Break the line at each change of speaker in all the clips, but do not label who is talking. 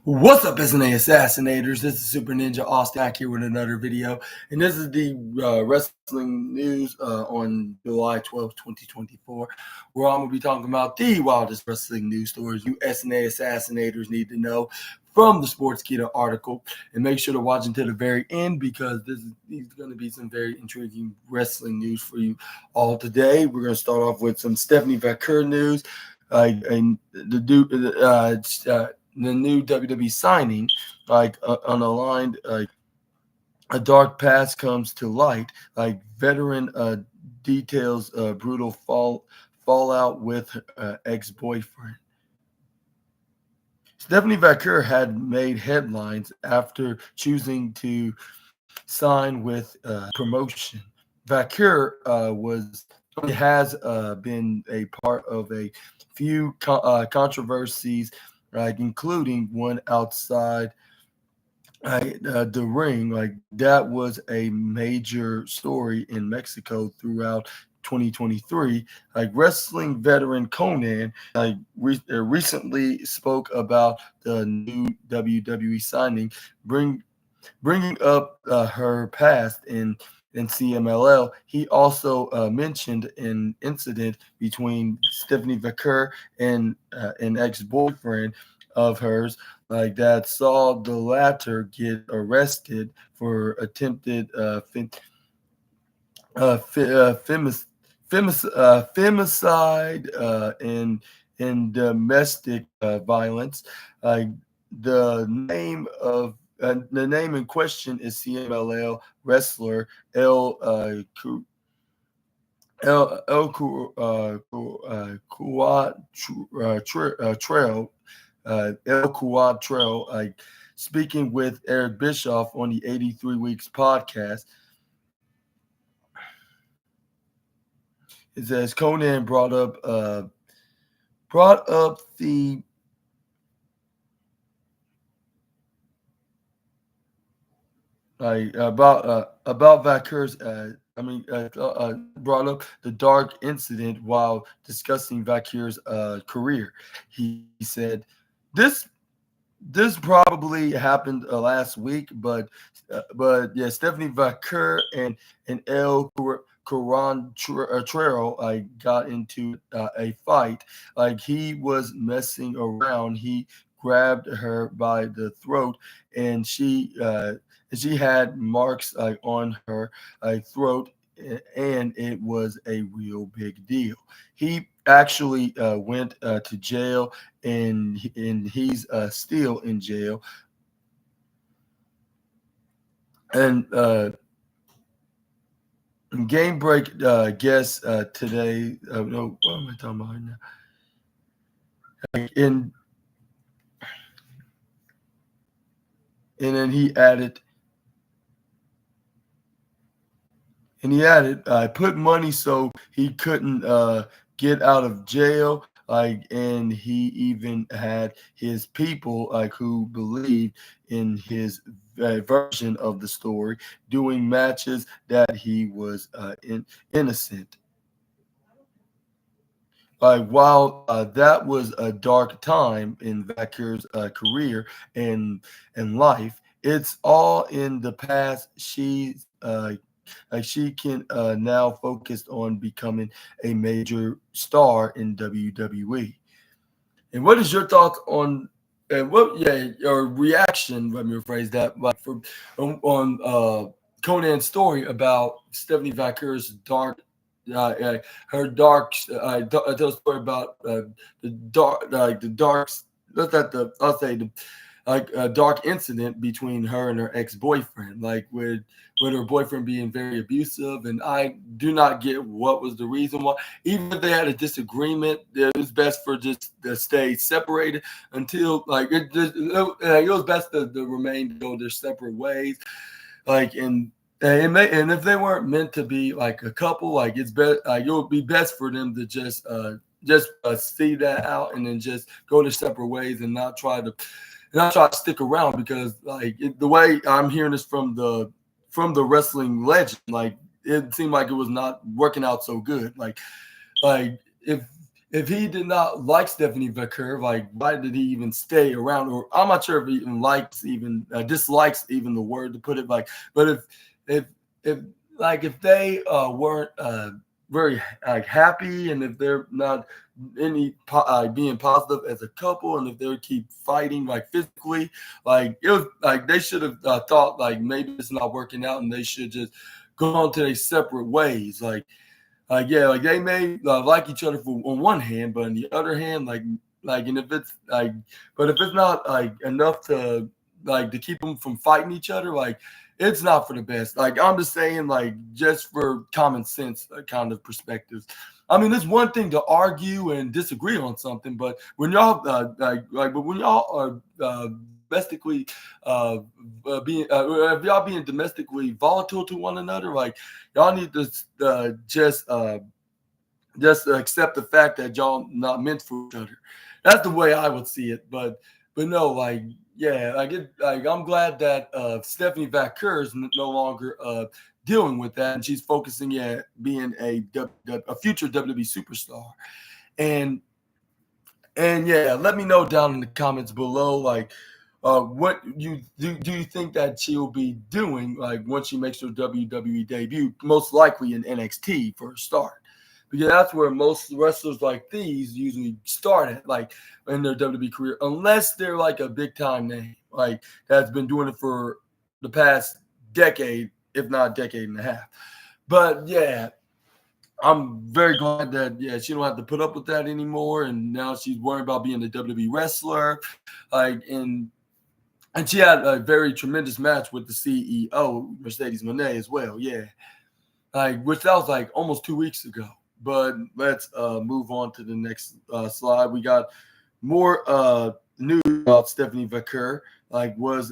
What's up, SNA Assassinators? This is Super Ninja Austin back here with another video. And this is the wrestling news on July 12th, 2024, where I'm going to be talking about the wildest wrestling news stories you SNA Assassinators need to know from the Sportskeeda article. And make sure to watch until the very end because these are going to be some very intriguing wrestling news for you all today. We're going to start off with some Stephanie Vaquer news. And the new WWE signing, unaligned, a dark past comes to light. Veteran details brutal fallout with ex-boyfriend. Stephanie Vaquer had made headlines after choosing to sign with promotion. Vaquer has been a part of a few controversies, including one outside the ring. That was a major story in Mexico throughout 2023. Wrestling veteran Conan recently spoke about the new WWE signing, bringing up her past in CMLL. He also mentioned an incident between Stephanie Vaquer and an ex-boyfriend of hers, that saw the latter get arrested for attempted femicide and domestic violence. The name of the name in question is CMLL wrestler El Cuatrell, speaking with Eric Bischoff on the 83 Weeks podcast. It says Conan brought up the about Vaquer's brought up the dark incident while discussing Vaquer's career. He said this probably happened last week, but yeah, Stephanie Vaquer and El Cuatrell got into a fight. He was messing around. He grabbed her by the throat, and she had marks on her throat, and it was a real big deal. He actually went to jail, and he's still in jail. And Game Break guest today. No, what am I talking about right now? And then he added, I put money so he couldn't get out of jail. And he even had his people who believed in his version of the story, doing matches that he was innocent. While that was a dark time in Vaquer's career and life, it's all in the past. She can now focus on becoming a major star in WWE. And what is your thoughts on your reaction? Let me rephrase that. On Conan's story about Stephanie Vaquer's dark. Her dark. Tell a story about the dark. The darks. I'll say the a dark incident between her and her ex-boyfriend, with her boyfriend being very abusive. And I do not get what was the reason why. Even if they had a disagreement, it was best for just to stay separated until it was best to remain to go their separate ways. And if they weren't meant to be a couple, it's best. It would be best for them to just see that out and then just go their separate ways and not try to stick around, because the way I'm hearing this from the wrestling legend, it seemed like it was not working out so good. If if he did not like Stephanie Vaquer, like why did he even stay around? Or I'm not sure if he even likes, even dislikes, even the word to put it like. But if if if they weren't very like happy, and if they're not being positive as a couple, and if they keep fighting like physically, like it was like they should have thought like maybe it's not working out, and they should just go on to their separate ways. Yeah, like they may like each other for on one hand, but on the other hand, and if it's but if it's not like enough to to keep them from fighting each other, like it's not for the best. Like I'm just saying, like just for common sense kind of perspectives. I mean, it's one thing to argue and disagree on something, but when y'all but when y'all are domestically being if y'all being domestically volatile to one another, like y'all need to just accept the fact that y'all not meant for each other. That's the way I would see it. But no, yeah, I'm glad that Stephanie Vaquer is no longer dealing with that, and she's focusing at being a future WWE superstar. And yeah, let me know down in the comments below, what you do you think that she'll be doing like once she makes her WWE debut, most likely in NXT for a start, because that's where most wrestlers like these usually start at, like in their WWE career, unless they're like a big time name, like that's been doing it for the past decade, if not decade and a half. But yeah, I'm very glad that she don't have to put up with that anymore, and now she's worried about being a WWE wrestler, like and she had a very tremendous match with the CEO, Mercedes Moné, as well. Yeah, which that was like almost 2 weeks ago. But let's move on to the next slide. We got more news about Stephanie Vaquer. Was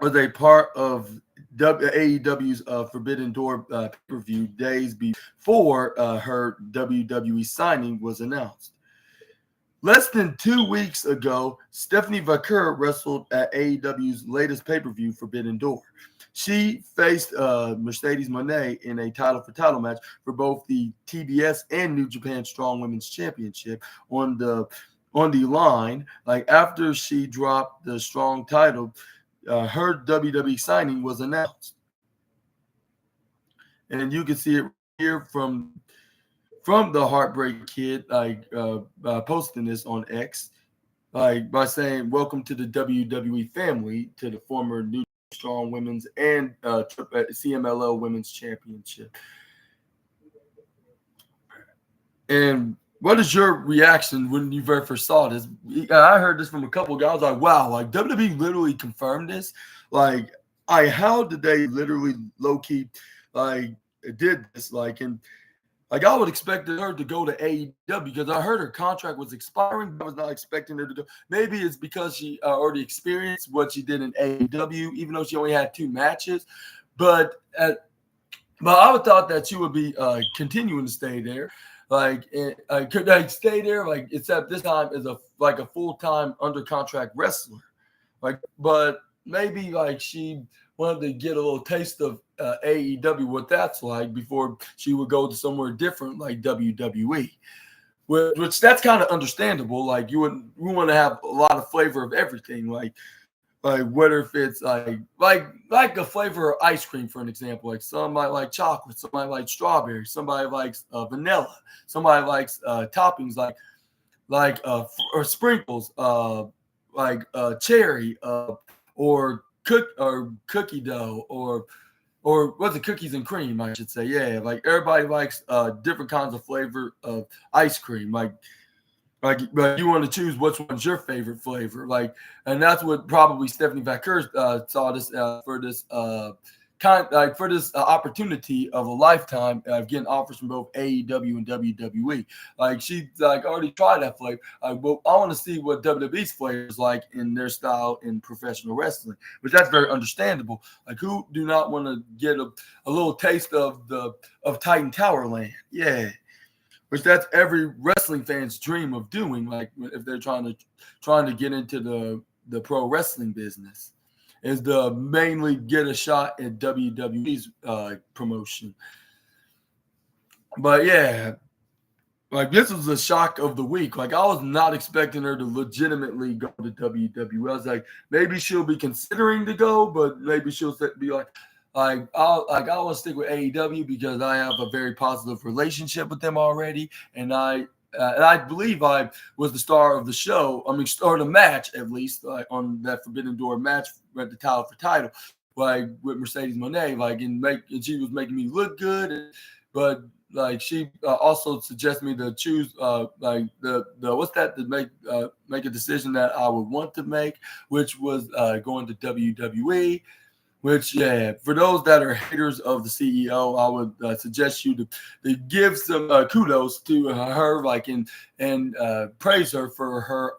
a part of AEW's Forbidden Door pay-per-view days before her WWE signing was announced. Less than 2 weeks ago, Stephanie Vaquer wrestled at AEW's latest pay-per-view, Forbidden Door. She faced Mercedes Moné in a title-for-title match for both the TBS and New Japan Strong Women's Championship on the line. After she dropped the Strong title, her WWE signing was announced. And you can see it here from the Heartbreak Kid, posting this on X, by saying, "Welcome to the WWE family," to the former New Strong Women's and CMLL Women's Championship. And what is your reaction when you very first saw this? I heard this from a couple of guys, like, wow, like WWE literally confirmed this. How did they literally low key did this? I would expect her to go to AEW because I heard her contract was expiring. But I was not expecting her to go. Maybe it's because she already experienced what she did in AEW, even though she only had 2 matches. But I would thought that she would be continuing to stay there. Could I stay there? Except this time as a full-time under contract wrestler. But maybe she wanted to get a little taste of AEW, what that's like, before she would go to somewhere different like WWE. Which that's kind of understandable. We want to have a lot of flavor of everything. Whether if it's like a flavor of ice cream, for an example. Somebody like chocolate, somebody likes strawberry, somebody likes vanilla, somebody likes toppings or sprinkles, cherry, or cookie dough, or what's it, cookies and cream, I should say. Yeah, everybody likes different kinds of flavor of ice cream. But you want to choose which one's your favorite flavor. And that's what probably Stephanie Vaquer saw this for this opportunity of a lifetime of getting offers from both AEW and WWE. She already tried that flavor. Well, I want to see what WWE's flavor is like in their style in professional wrestling, which that's very understandable. Who do not want to get a little taste of Titan Tower Land? Yeah. Which that's every wrestling fan's dream of doing, if they're trying to get into the pro wrestling business, is to mainly get a shot at WWE's promotion. But yeah, like this was a shock of the week. Like I was not expecting her to legitimately go to WWE. I was like, maybe she'll be considering to go, but maybe she'll be I want to stick with AEW because I have a very positive relationship with them already, and I believe I was the star of the show. I mean, star of the match at least, like on that Forbidden Door match at the title for title, like with Mercedes Moné, and she was making me look good, but like she also suggested me to choose like the what's that to make a decision that I would want to make, which was going to WWE. Which, yeah, for those that are haters of the CEO, I would suggest you to give some kudos to her, like and praise her for her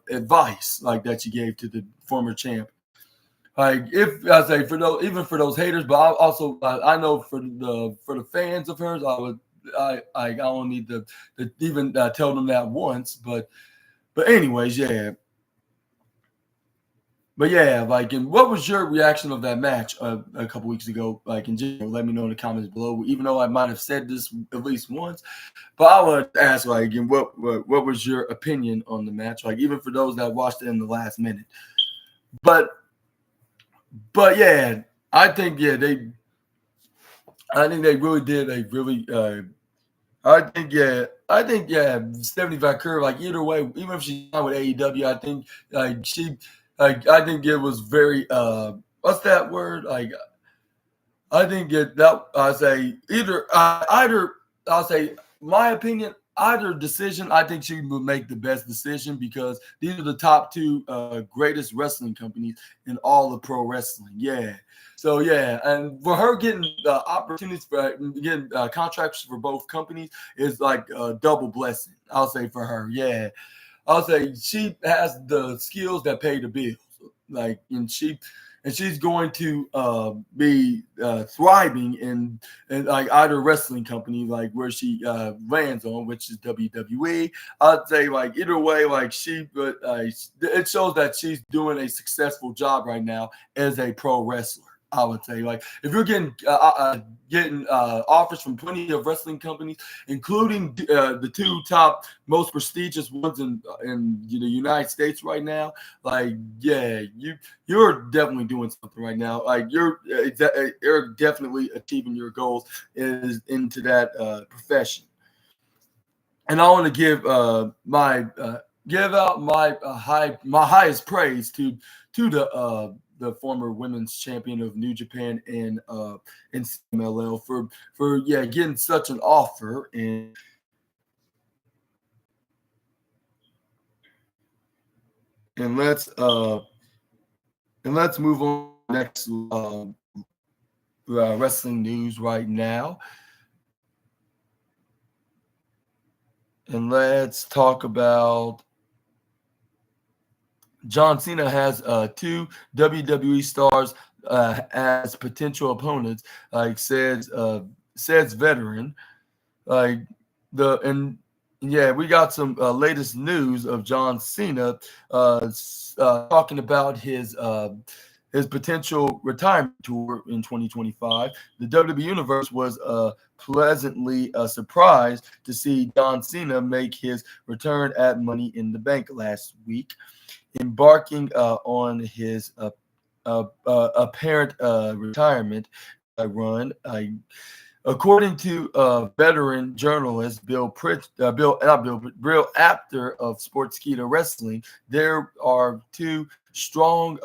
advice, like that she gave to the former champ. Like if I say for those, even for those haters, but I also I know for the fans of hers, I don't need to even tell them that once, but anyways, yeah. But yeah, like, and what was your reaction of that match a couple weeks ago? Like, in general, let me know in the comments below. Even though I might have said this at least once, but I would ask, like, again, what was your opinion on the match? Like, even for those that watched it in the last minute. But yeah, I think they really did a really. I think yeah, Stephanie Vancouver. Like either way, even if she's not with AEW, I think I think it was very what's that word? Like I think that I say either I'll say my opinion. Either decision, I think she would make the best decision because these are the top two greatest wrestling companies in all of pro wrestling. Yeah. So yeah, and for her getting opportunities for getting contracts for both companies is like a double blessing. I'll say for her. Yeah. I'll say she has the skills that pay the bills. Like, and she's going to be thriving in like either wrestling company, like where she lands on, which is WWE. I'd say like either way, like but it shows that she's doing a successful job right now as a pro wrestler. I would say, like, if you're getting offers from plenty of wrestling companies, including the two top most prestigious ones in the United States right now, like, yeah, you're definitely doing something right now. Like, you're definitely achieving your goals is into that profession. And I want to give out my highest praise to the former women's champion of New Japan and CMLL for getting such an offer and let's move on to the next wrestling news right now. And let's talk about John Cena has two WWE stars as potential opponents, like says veteran. Like we got some latest news of John Cena talking about his potential retirement tour in 2025. The WWE Universe was pleasantly surprised to see John Cena make his return at Money in the Bank last week, embarking on his apparent retirement run. According to veteran journalist Bill Apter of Sportskeeda Wrestling, there are two strong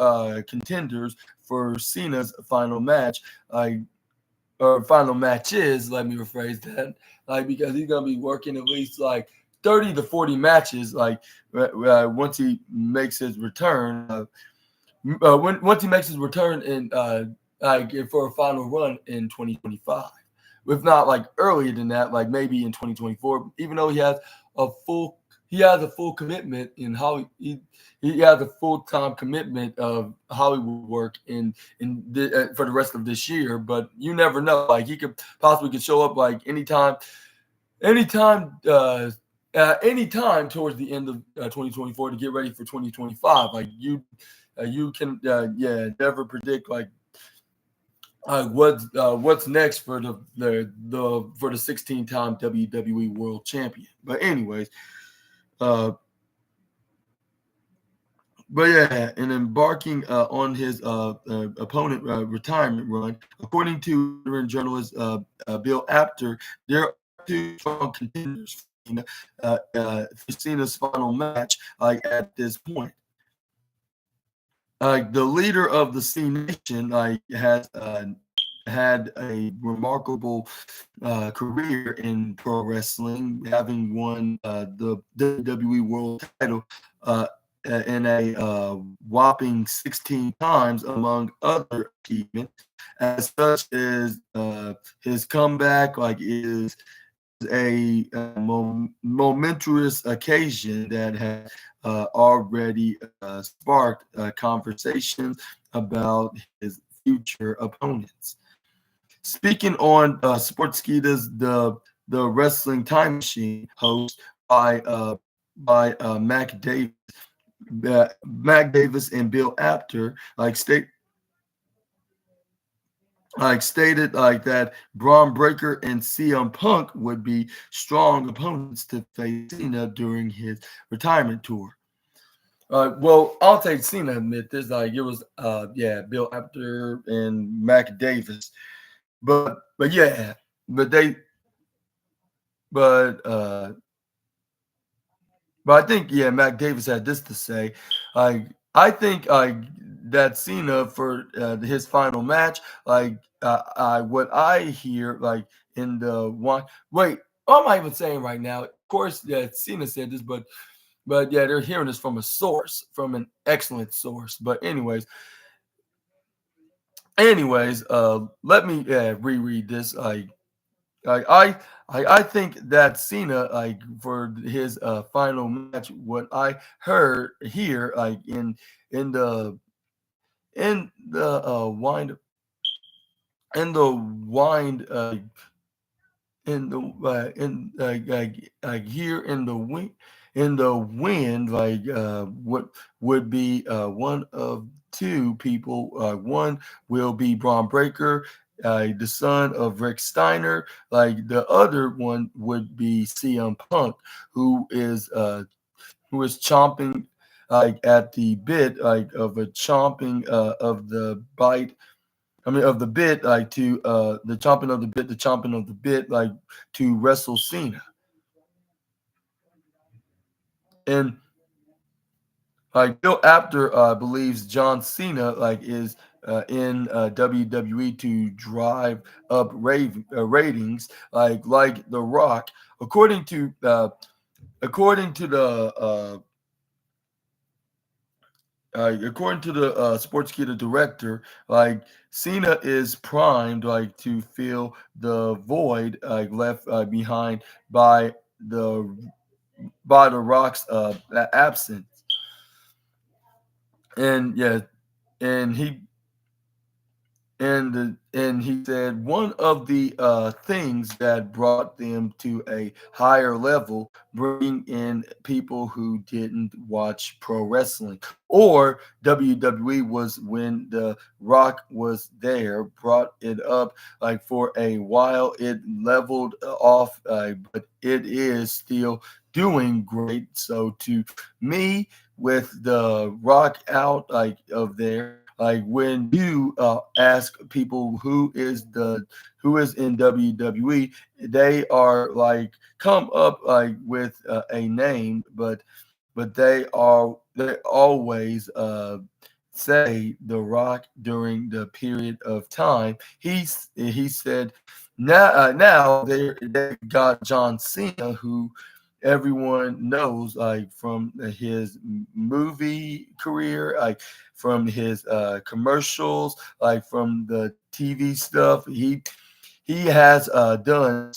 contenders for Cena's final match. Or final matches, let me rephrase that. Like, because he's gonna be working at least like 30 to 40 matches, like once he makes his return. Once he makes his return in like for a final run in 2025. If not like earlier than that, like maybe in 2024, even though he has a full commitment in how he has a full-time commitment of Hollywood work for the rest of this year. But you never know. Like he could possibly show up like anytime anytime towards the end of 2024 to get ready for 2025. Like you can never predict like what's next for the 16-time WWE World Champion. But anyways, uh, but yeah, in embarking on his opponent retirement run, according to veteran journalist Bill Apter, there are two strong contenders for Cena's final match. Like at this point, the leader of the C Nation has had a remarkable career in pro wrestling, having won the WWE World Title uh, in a whopping 16 times, among other achievements. As such, as his comeback is a momentous occasion that has already sparked conversations about his future opponents. Speaking on Sportskeeda's the Wrestling Time Machine host by Mac Davis and Bill Apter, stated that Braun Breaker and CM Punk would be strong opponents to face Cena during his retirement tour. Well, I'll take Cena admit this. It was Bill Apter and Mac Davis. But yeah, but they but but I think Mac Davis had this to say. I think that Cena for his final match, what I hear in the one. Wait, what am I even saying right now? Of course, Cena said this, but yeah, they're hearing this from a source, from an excellent source. But anyways, let me reread this. Like I think that Cena for his final match, what I heard here in the wind in the wind here in the wind what would be one of two people. One will be Braun Breaker, the son of Rick Steiner. The other one would be CM Punk, who is chomping at the bit of a chomping of the bite. I mean, of the bit, to the chomping of the bit, to wrestle Cena. And Bill Apter believes John Cena is in WWE to drive up ratings, like The Rock. According to according to the Sportskeeda director, Cena is primed to fill the void left behind by the the Rock's absence. And yeah, and he said one of the things that brought them to a higher level, bringing in people who didn't watch pro wrestling or WWE, was when the Rock was there, brought it up for a while. It leveled off, but it is still doing great. So to me, with the Rock out of there, when you ask people who is in WWE, they are come up with a name, but they always say The Rock during the period of time. He said now they got John Cena, who everyone knows from his movie career, from his commercials, from the TV stuff he has done.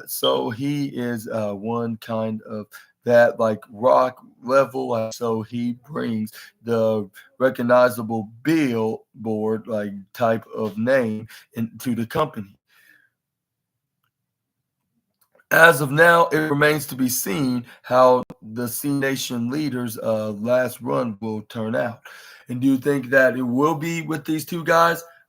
So he is one kind of that Rock level. So he brings the recognizable billboard type of name into the company. As of now, it remains to be seen how the C Nation leaders' last run will turn out. And do you think that it will be with these two guys?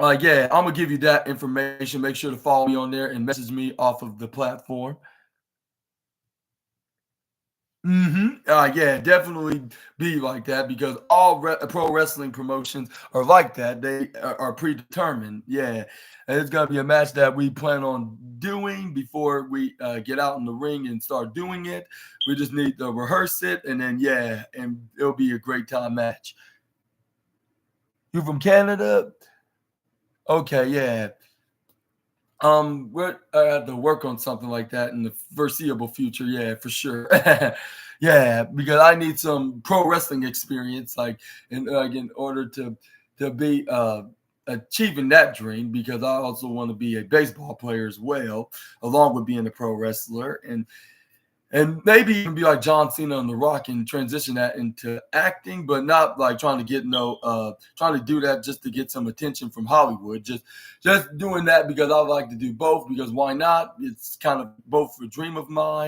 Yeah, I'm gonna give you that information. Make sure to follow me on there and message me off of the platform. Yeah, definitely be like that because all pro wrestling promotions are like that. They are predetermined. Yeah, and it's gonna be a match that we plan on doing before we get out in the ring and start doing it. We just need to rehearse it, and then yeah, and it'll be a great time match. You from Canada? Okay, yeah. We're have to work on something like that in the foreseeable future. Yeah, for sure. Yeah, because I need some pro wrestling experience, like in order to be achieving that dream. Because I also want to be a baseball player as well, along with being a pro wrestler, and maybe even be like John Cena on The Rock and transition that into acting, but not like trying to get trying to do that just to get some attention from Hollywood. Just doing that because I like to do both. Because why not? It's kind of both a dream of mine